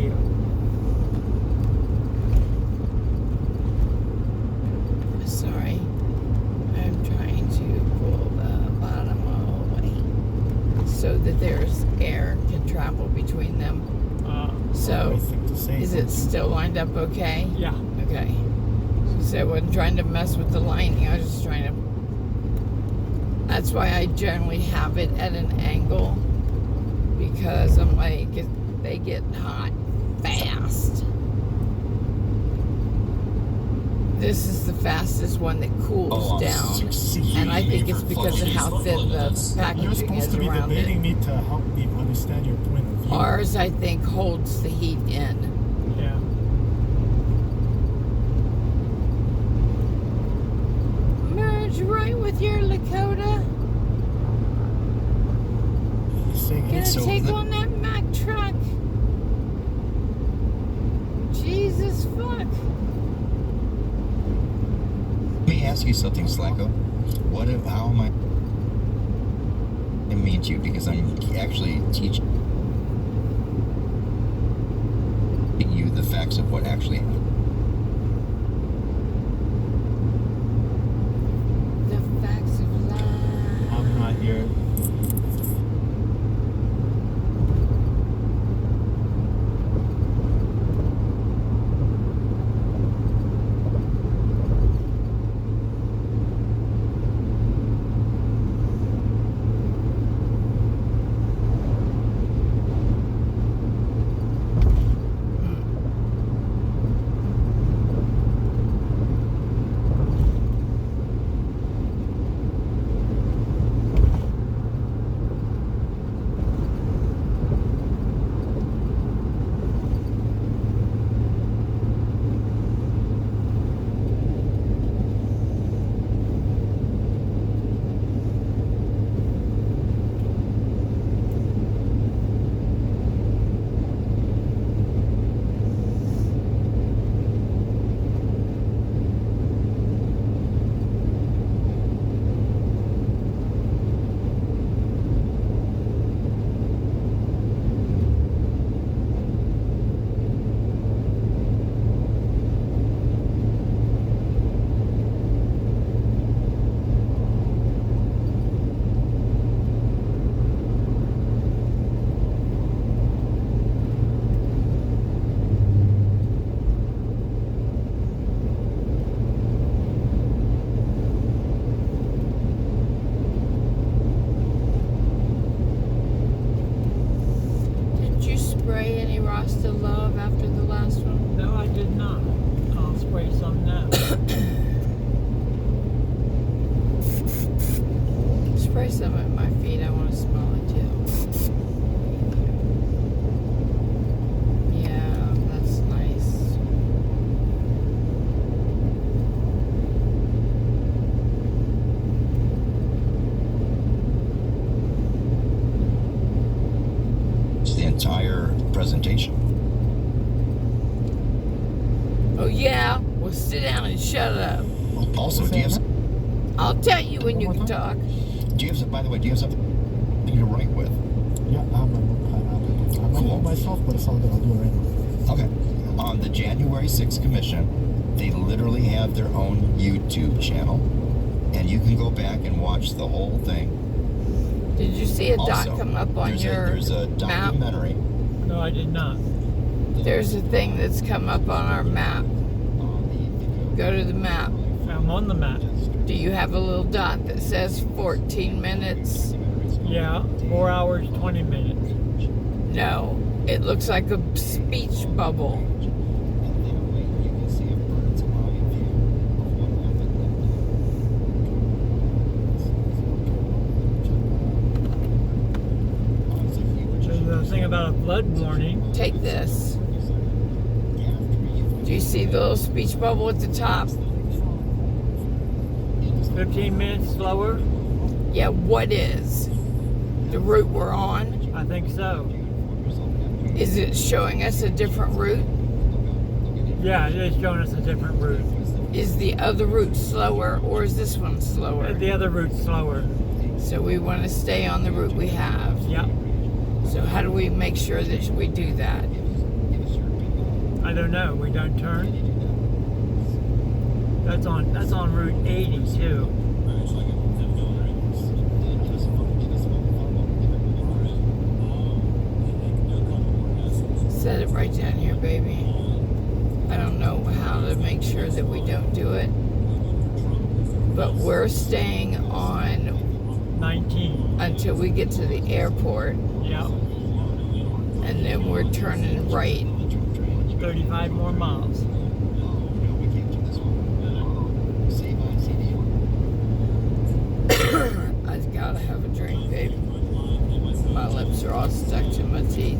idea. Sorry. I'm trying to pull the bottom away so that there's air can travel between them. So, I think the same. is it still lined up okay? Yeah. Okay. So I wasn't trying to mess with the lining. I was just trying to... That's why I generally have it at an angle. Because I'm like, they get hot fast. This is the fastest one that cools down. And I think it's because of how thin the You're packaging supposed is to be around debating it. me to help me understand your point of view. Ours, I think, holds the heat in. Yeah. Merge right with your Lakota. He's saying Gonna it's so take on that Mack truck. Jesus fuck. Let me ask you something, Slacko. How am I mean to you? Because I'm actually teaching you the facts of what actually happened. The facts of life. I'm not here. Did you spray any Rasta Love after the last one? No, I did not. I'll spray some now. Spray some at my feet. I want to smell it too. Yeah, that's nice. It's the entire presentation. Oh yeah? Well, sit down and shut up. Also, do you have I'll tell you when you can talk. by the way, do you have something to write with? Yeah, I have my notepad. I might hold myself, but it's all good. I'll do it right now. Okay. On the January 6th Commission, they literally have their own YouTube channel, and you can go back and watch the whole thing. Did you see a dot Also, come up on there's a map? documentary. No, I did not. There's a thing that's come up on our map. Go to the map. I'm on the map. Do you have a little dot that says 14 minutes? Yeah, 4 hours, 20 minutes. No. It looks like a speech bubble. There's a thing about a flood warning. Take this. Do you see the little speech bubble at the top? 15 minutes slower? Yeah, what is? The route we're on? I think so. Is it showing us a different route? Yeah, it is showing us a different route. Is the other route slower or is this one slower? The other route's slower. So we want to stay on the route we have. Yeah. So how do we make sure that we do that? I don't know. We don't turn. That's on Route 80 too. Set it right down here, baby. I don't know how to make sure that we don't do it, but we're staying on 19. until we get to the airport, Yeah. and then we're turning right. 35 more miles. I gotta have a drink, babe. My lips are all stuck to my teeth.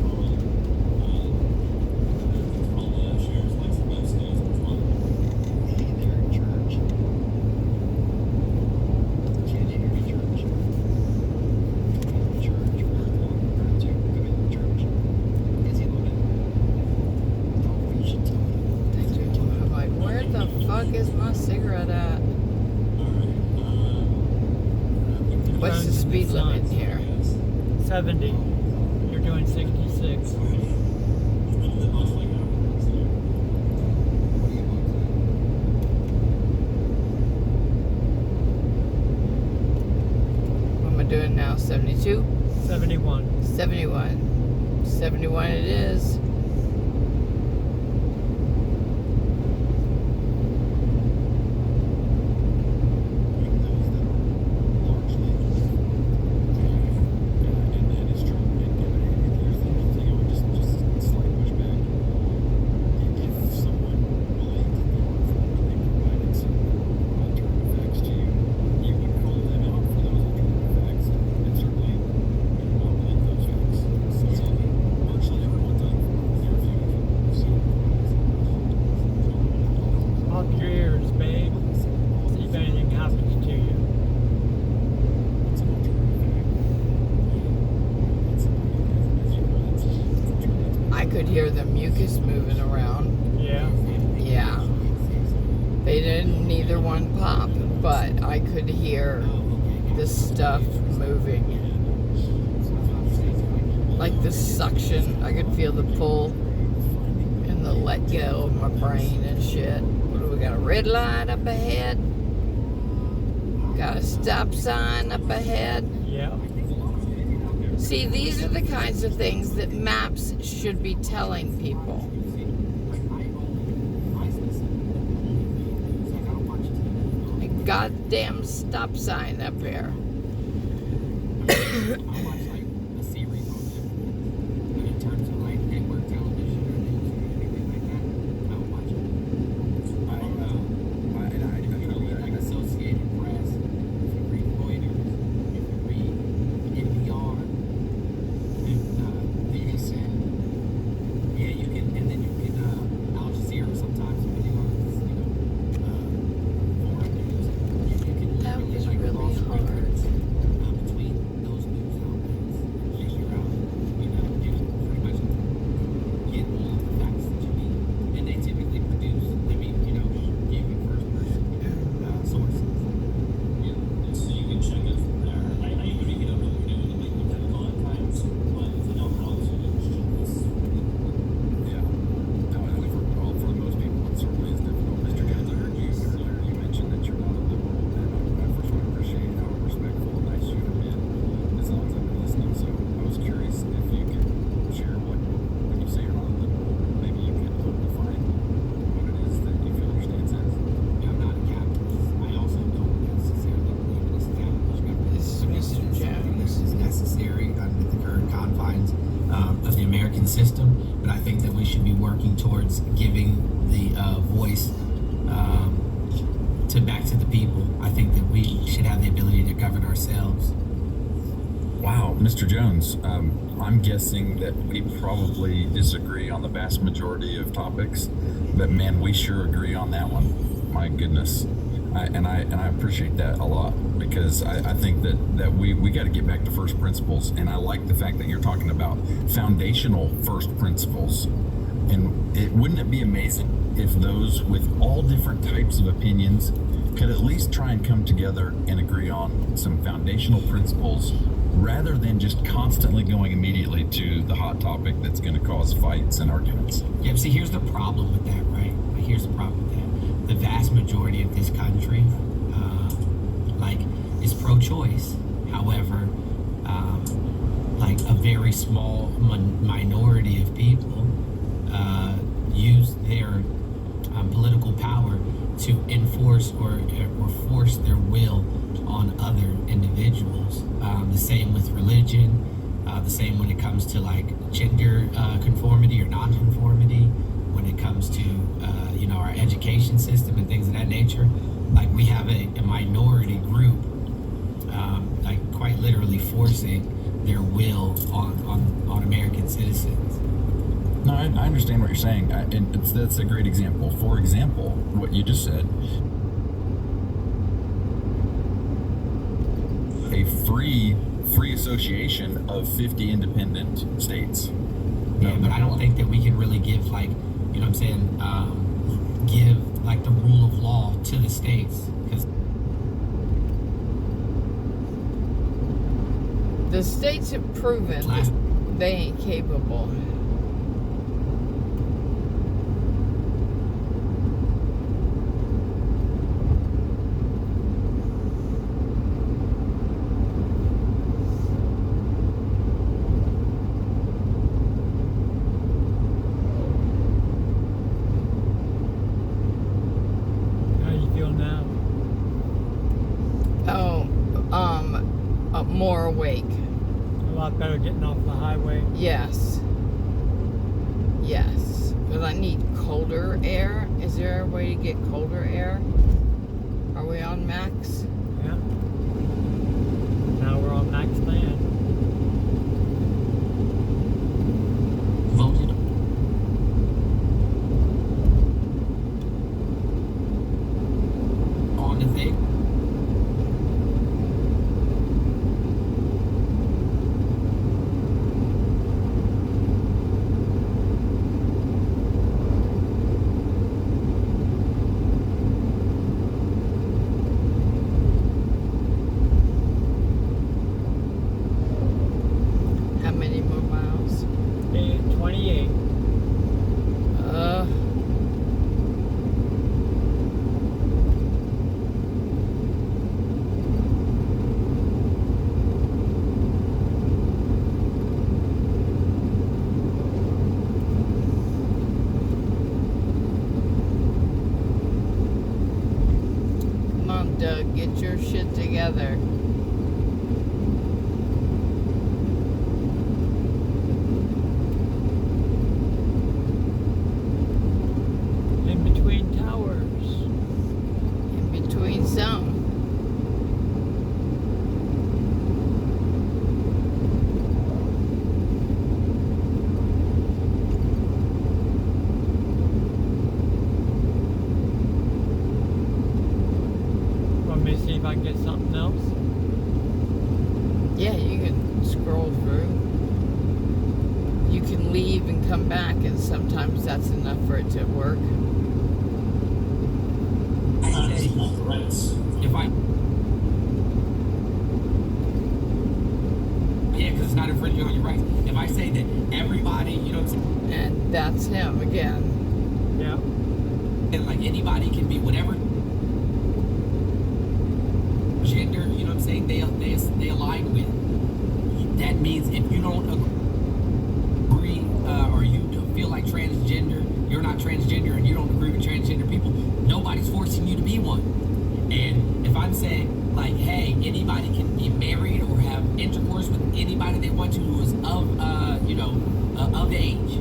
I'm like, where the fuck is my cigarette at? What's the speed limit here? 70. You're doing 66. What am I doing now? 72? 71. 71. 71 it is. Pop your ears, babe. See if anything happens to you. I could hear the mucus moving around. Yeah. Yeah. They didn't neither one pop, but I could hear the stuff moving. Like the suction. I could feel the pull and the let go of my brain and shit. What do we got? A red light up ahead? Got a stop sign up ahead? Yeah. See, these are the kinds of things that maps should be telling people. A goddamn stop sign up here. That was really hard. This is Mr. Jones. is necessary under the current confines of the American system, but I think that we should be working towards giving the voice back to the people. I think that we should have the ability to govern ourselves. Wow, Mr. Jones, I'm guessing that we probably disagree on the vast majority of topics, but man, we sure agree on that one. My goodness. I appreciate that a lot, because I think that we got to get back to first principles, and I like the fact that you're talking about foundational first principles. And wouldn't it be amazing if those with all different types of opinions could at least try and come together and agree on some foundational principles rather than just constantly going immediately to the hot topic that's going to cause fights and arguments. Yeah, but see, here's the problem with that, right? Like, here's the problem with that. The vast majority of this country, is pro-choice. However, a very small minority of people use their political power to enforce or force their will on other individuals. The same with religion. The same when it comes to gender conformity or non-conformity. When it comes to our education system and things of that nature, we have a minority group, quite literally forcing their will on American citizens. No, I understand what you're saying, and that's a great example. For example, what you just said, a free association of 50 independent states. Yeah, but I don't think that we can really give give the rule of law to the states, because The states have proven that they ain't capable. How do you feel now? More awake. A lot better getting off the highway. Yes. Yes. But I need colder air. Is there a way to get colder air? Are we on max? Yeah. Now we're on max land. voted on the thing. How many more miles? 28. Come on, Doug, get your shit together. In between towers. In between some. Want me to see if I can get something else? Yeah, you can scroll through. You can leave and come back, and sometimes that's enough for it to work. If I, yeah, because it's not infringing on your rights. If I say that everybody, you know what I'm saying, And that's him again. Yeah. and anybody can be whatever gender, you know what I'm saying, they align with. That means if you don't agree or you don't feel like transgender, you're not transgender, and you don't agree with transgender people, nobody's forcing you to be one. And if I'm saying hey, anybody can be married or have intercourse with anybody they want to who is of age,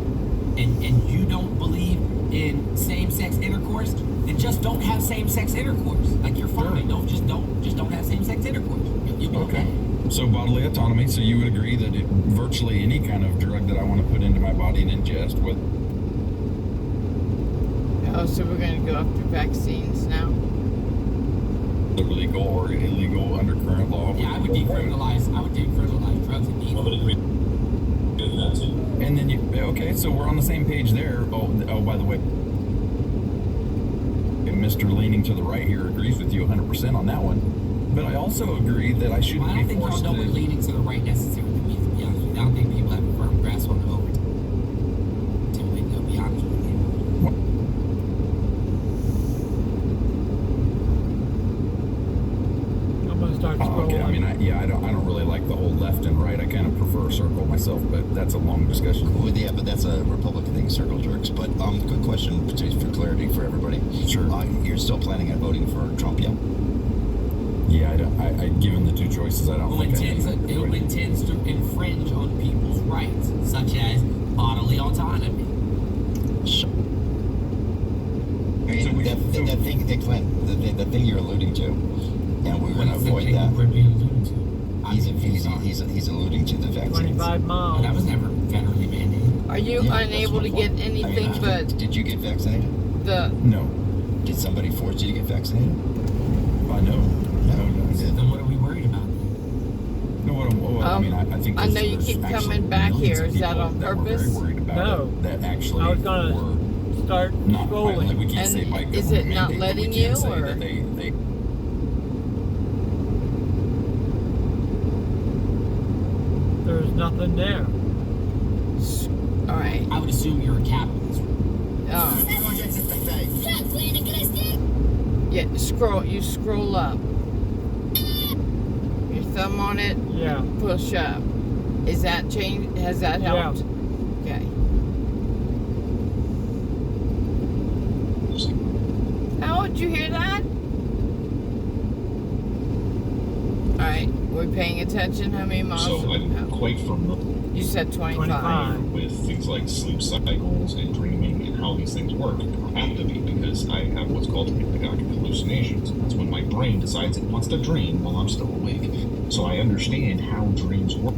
and you don't believe in same-sex intercourse, then just don't have same-sex intercourse. You're fine. Sure. Don't have same-sex intercourse. You'll be okay. So bodily autonomy. So you would agree that virtually any kind of drug that I want to put into my body and ingest, with Oh, so we're going to go after vaccines now? legal or illegal under current law. Yeah, I would decriminalize drugs immediately. And then okay, so we're on the same page there. Oh, by the way, Mr. Leaning to the right here agrees with you 100% on that one. But I also agree that I shouldn't I don't be think y'all forced know we're to. leading to the right necessarily, to be honest with you. I don't think people have a firm grasp on the over. I'll be honest with you. I'm gonna start Oh, scrolling. okay. I mean, I don't really like the whole left and right. I kind of prefer a circle myself, but that's a long discussion. Well, yeah, but that's a Republican thing, circle jerks. But quick question for clarity for everybody. Sure. You're still planning on voting for Trump, yeah? Yeah, I given the two choices, I don't Who think intends, I who intends to infringe on people's rights, such as bodily autonomy. I mean, that thing, Clint, the thing you're alluding to, and we're going to avoid that. We're being alluded to. He's alluding to the vaccines. 25 miles. That was never federally mandated. Are you Yeah, that's unable my to point. get anything I mean, but did you get vaccinated? the? No. Did somebody force you to get vaccinated? No. Then what are we worried about? No, I mean, I think I know there's you keep actually coming back millions here. of Is that people on that were purpose? very worried about No. it, that actually I was gonna were start not by, like, we scrolling. can't say by And is it government not mandate, but we letting can you, say or? that they There's nothing there. All right. I would assume you're a capitalist. Oh. Yeah. You scroll up. Your thumb on it. Yeah. Push up. Is that change? Has that helped? Okay. Oh, did you hear that? All right. We're paying attention. How many miles? So I'm Oh, quite familiar you said 25. 25. with things like sleep cycles and dreaming and how these things work. I have to be, because I have what's called hypnagogic hallucinations. That's when my brain decides it wants to dream while I'm still awake. So I understand how dreams work.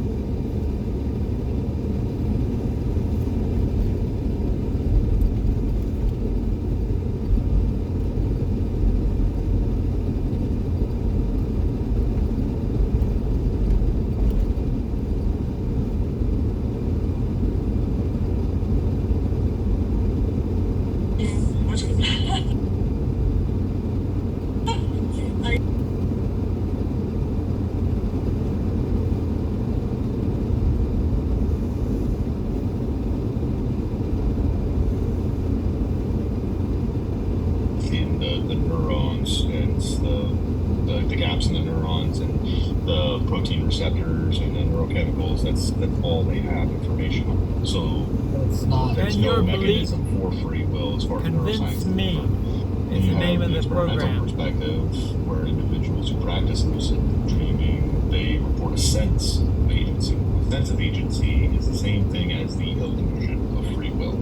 In the neurons and the gaps in the neurons and the protein receptors and the neurochemicals. That's all they have information on. So It's not. there's And no your mechanism for free will as far as Convince neuroscience. me And is you the name have of the experimental program. perspective where individuals who practice lucid dreaming, they report a sense of agency. A sense of agency is the same thing as the illusion of free will.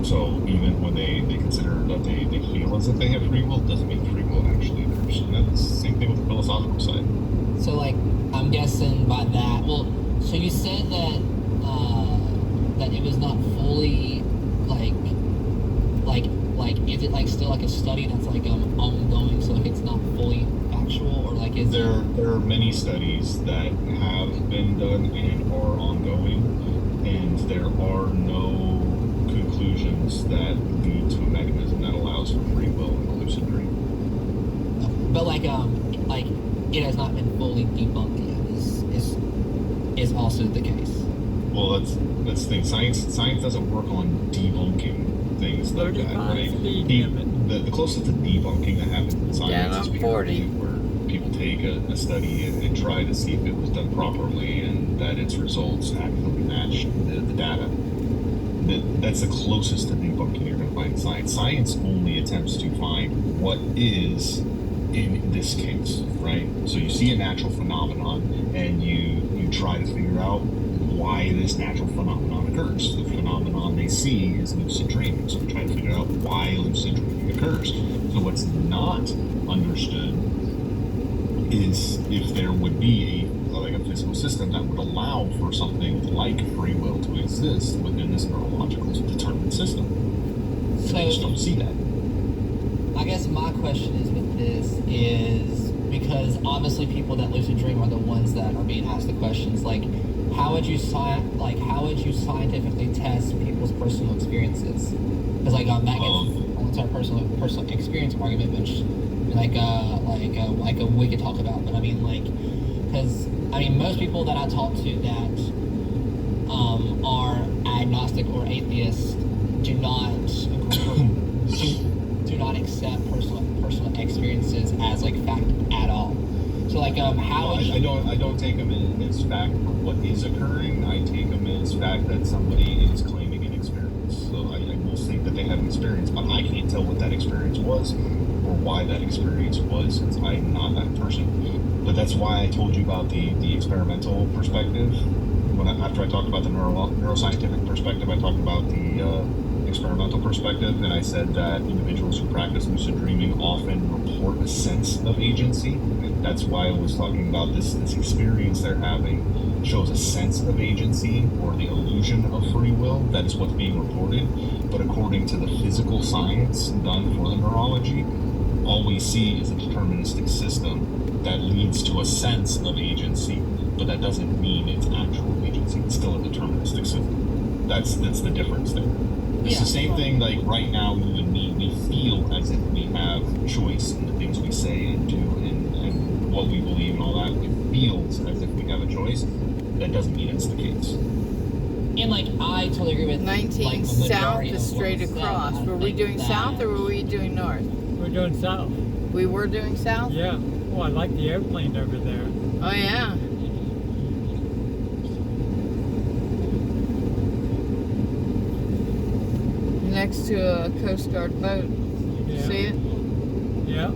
So even when they consider that they feel as if they have free will, doesn't mean free will actually theirs. And that's the same thing with the philosophical side. So, like, I'm guessing by that. Well, so you said that that it was not fully like is it like still like a study that's like ongoing? So like it's not fully factual, or like is There are many studies that have been done and are ongoing, and there are no conclusions that lead to a mechanism that allows for free will in a lucid dream. But like it has not been fully debunked yet. Is also the case. Well, that's the thing. Science doesn't work on debunking things like that, 35 right? speed The, limit. the closest to debunking that happens in Down science on is 40. where people take a study and try to see if it was done properly and that its results accurately match the data. That's the closest to debunking you're going to find in science. Science only attempts to find what is in this case, right? So you see a natural phenomenon and you try to figure out why this natural phenomenon occurs. The phenomenon they see is lucid dreaming, so they try to figure out why lucid dreaming occurs. So what's not understood is if there would be a physical system that would allow for something like free will to exist within this neurological determined system. And I just So don't see that. I guess my question is with this is because obviously people that lucid dream are the ones that are being asked the questions like how would you scientifically test people's personal experiences? Because like that gets sorry, personal experience argument, which like we could talk about. But I mean, like, because I mean, most people that I talk to that are agnostic or atheists do not do not accept personal experiences as like fact at all. So like how I don't take them as fact for what is occurring. I take them as fact that somebody is claiming an experience. So I will think that they have an experience, but I can't tell what that experience was or why that experience was, since I'm not that person. But that's why I told you about the experimental perspective. After I talked about the neuroscientific perspective, I talked about the experimental perspective, and I said that individuals who practice lucid dreaming often report a sense of agency. That's why I was talking about this experience they're having shows a sense of agency or the illusion of free will. That is what's being reported. But according to the physical science done for the neurology, all we see is a deterministic system that leads to a sense of agency, but that doesn't mean it's actual agency. It's still a deterministic system. That's the difference there. It's the same thing, like right now, you and me, we feel as if we have choice in the things we say and do and what we believe and all that. It feels as if we have a choice. That doesn't mean it's the case. And like I totally agree with 19 like, the south majority is of what straight was said. across. I Were we think doing that- south or were we doing north? We're doing south. We were doing south? Yeah. Oh, I like the airplane over there. Oh, yeah. Next to a Coast Guard boat. Yeah. See it? Yeah.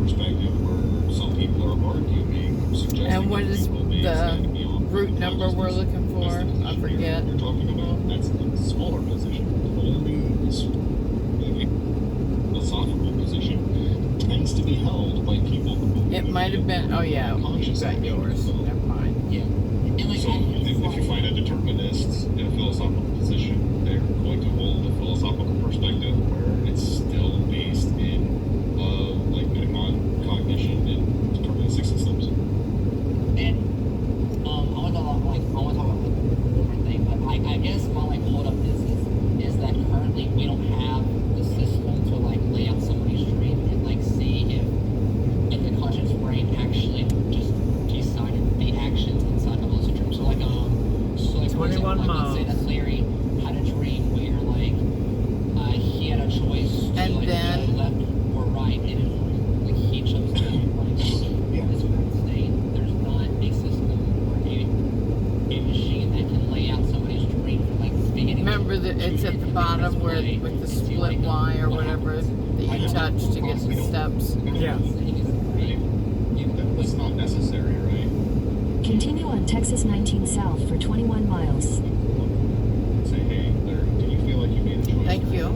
Perspective where some people are arguing, suggesting And what is people may stand to be the on route number we're looking for? That's the I position forget. You're talking about, that's the smaller position. The only philosophical position tends to be held by people who It might have been, oh yeah, you got yours. Never mind. Yeah. And like So if you find a determinist in a philosophical position, they're going to hold a philosophical perspective where it's still based in like metacognition and deterministic systems. And I want to talk about like a different thing, but I guess my like hold up is that currently we don't have the system to like lay out somebody's dream and like see if the conscious brain actually just decided the actions inside of a lucid dream. So like for 21 example, like let's say miles. that Larry had a dream where like he had a choice to And like then- go left or right in his dream. Like he chose to like Yeah. this current state. There's not a system or a machine that can lay out somebody's dream from like the beginning. Remember that it's at the bottom where with the split Y or whatever that you touch to get the steps. Yeah. That's not necessary, right? Continue on Texas 19 South for 21 miles. Say, hey, Larry, do you feel like you made a choice? Thank you.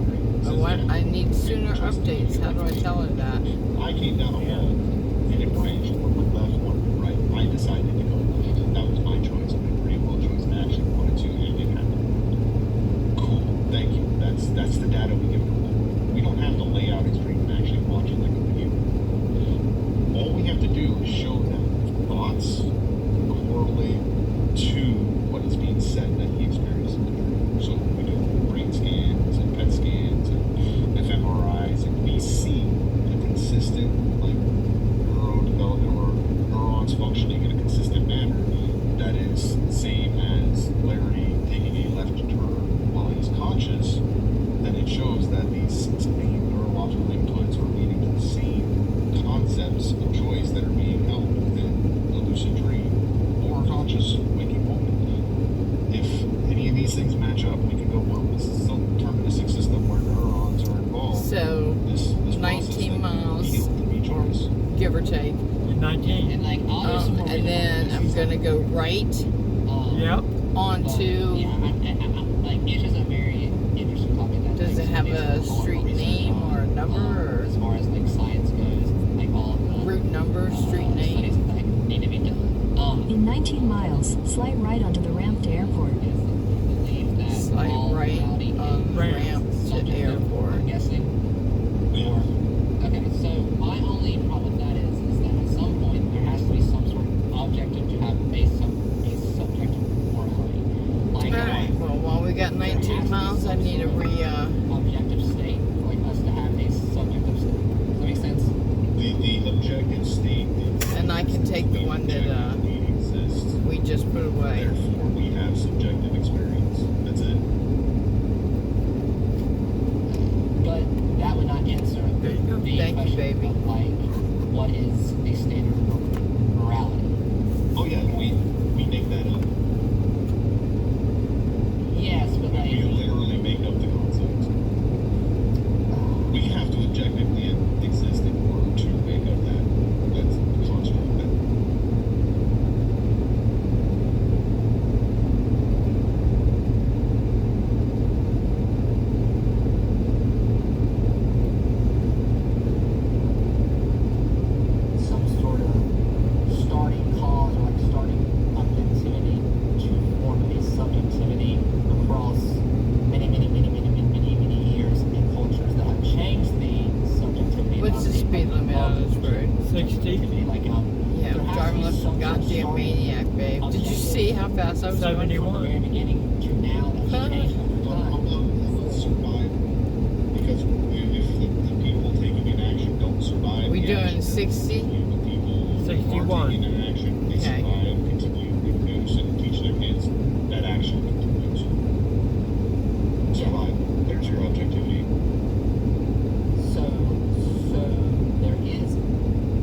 I need sooner updates. How do I tell her that? I came down a hall and it branched. One went left, one went right. I decided to go left. That was my choice. My free will choice, and I actually wanted to, and it happened. Cool. Thank you. That's the data we give to them. We don't have to lay out his dream and actually watch it like a video. All we have to do is show them thoughts correlate to what is being said that he experienced in the dream. So we do brain scans and PET scans and fMRIs, and we see a consistent like neurodevelopment or neurons functioning in a consistent manner that is the same as Larry taking a left turn while he's conscious. Then it shows that these same neurological inputs are leading to the same concepts of choice that are being held within the lucid dream or conscious waking moment. If any of these things match up, we can go, well, this is some deterministic system where neurons are involved. So, This 19 miles, choice. give or take. 19. And like I'll do some more And then I'm gonna go right Yep. onto. yeah, like it's just a very interesting topic. That Does it have a street name or number as far as like science goes, like all of the route number, street studies name? that need to be done. In 19 miles, slight right onto the ramp to airport. Is that they believe that Slight all right reality on is ramp to subjective, airport. I'm guessing. Or okay, so my only problem with that is that at some point there has to be some sort of objective to have a subjective morality. Like Alright, well, while we got 19 miles, I need to objective state for like us to have a subjective state. Does that make sense? The objective state is and I can take the one that objectivity exists. we just put away. Therefore, we have subjective experience. That's it. But that would not answer There you go. the Thank you, question baby. of like what is the standard of morality. Oh yeah, we make that up. Yes, but like We literally make up the concept. We have to objectively exist in order to make up that's the construct. some sort of starting cause or like starting objectivity to form a subjectivity across many years and cultures that have changed the subjectivity. What's the speed limit on this road? 60. Like Yeah, there I'm has to driving be like some a sort of goddamn starting maniac, babe. Did you see how fast I was going? from the 71. very beginning to now that's Huh? changed over time. Survive. Because if the people taking an action don't survive, We the doing action 60? The people who 61. are taking an action, they Okay. survive, continue, reproduce, and teach their kids. That action continues. Survive. There's your objectivity. So there is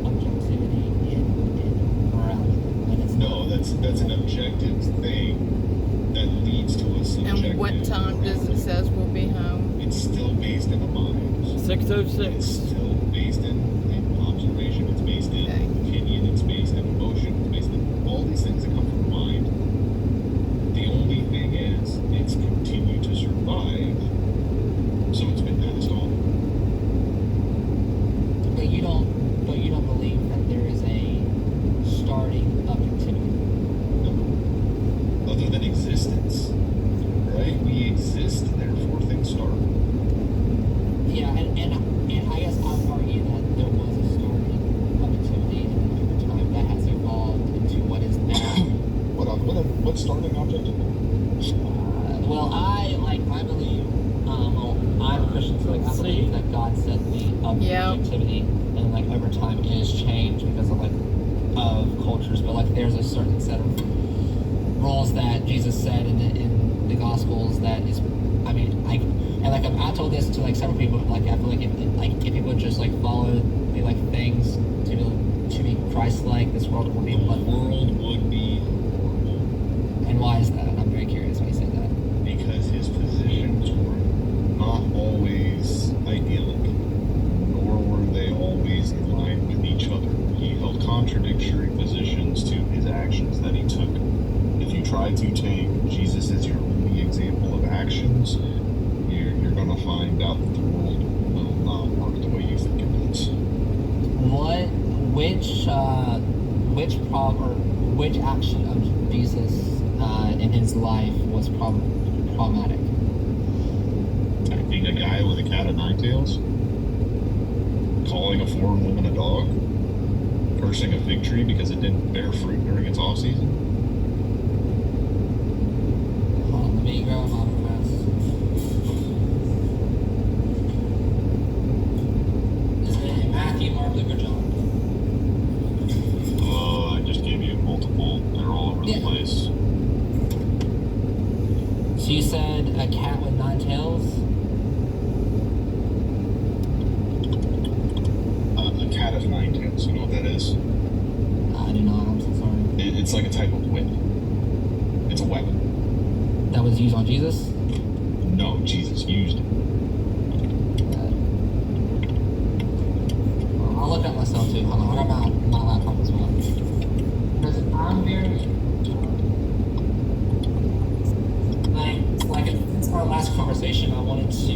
objectivity in morality, and it's No, that's an objective thing that leads to a subjective. And what time does it morality. says we'll be home? It's still based in the mind. It's 606. still based in observation. It's based in Okay. opinion. It's based in emotion. It's based in all these things that come from the mind. The only thing is, it's continued to survive, so it's been passed on. But you don't believe that there is a starting objectivity. Other than existence, right? We exist, therefore things start. Yeah, and I guess I would argue that there was a starting objectivity, and over time that has evolved into what is now. What's starting objectivity? Well, I believe, I'm a Christian, so like I believe that God set the objectivity, and like over time it has changed because of cultures, but like there's a certain set of rules that Jesus said in the Gospels that is, I mean, I told this to like several people, like I feel like if people just like follow the like things to be Christ-like, this world will be The much. world would be horrible And why is that? I'm very curious why you say that. because his positions were not always idyllic, nor were they always in line with each other. He held contradictory positions to his actions that he took. If you try to take Jesus as your only example of actions, you're going to find out that the world will not work the way you think it does. Which action of Jesus in his life was problematic? Being a guy with a cat of nine tails, calling a foreign woman a dog, cursing a fig tree because it didn't bear fruit during its off season. Hold on, let me grab my press. Is it Matthew, Mark, Luke, or John? I just gave you multiple. They're all over the Yeah. place. So you said a cat with 9 tails? A cat of nine tails. You know what that is? I do not, I'm so sorry. It's like a type of whip. It's a weapon. That was used on Jesus? No, Jesus used it.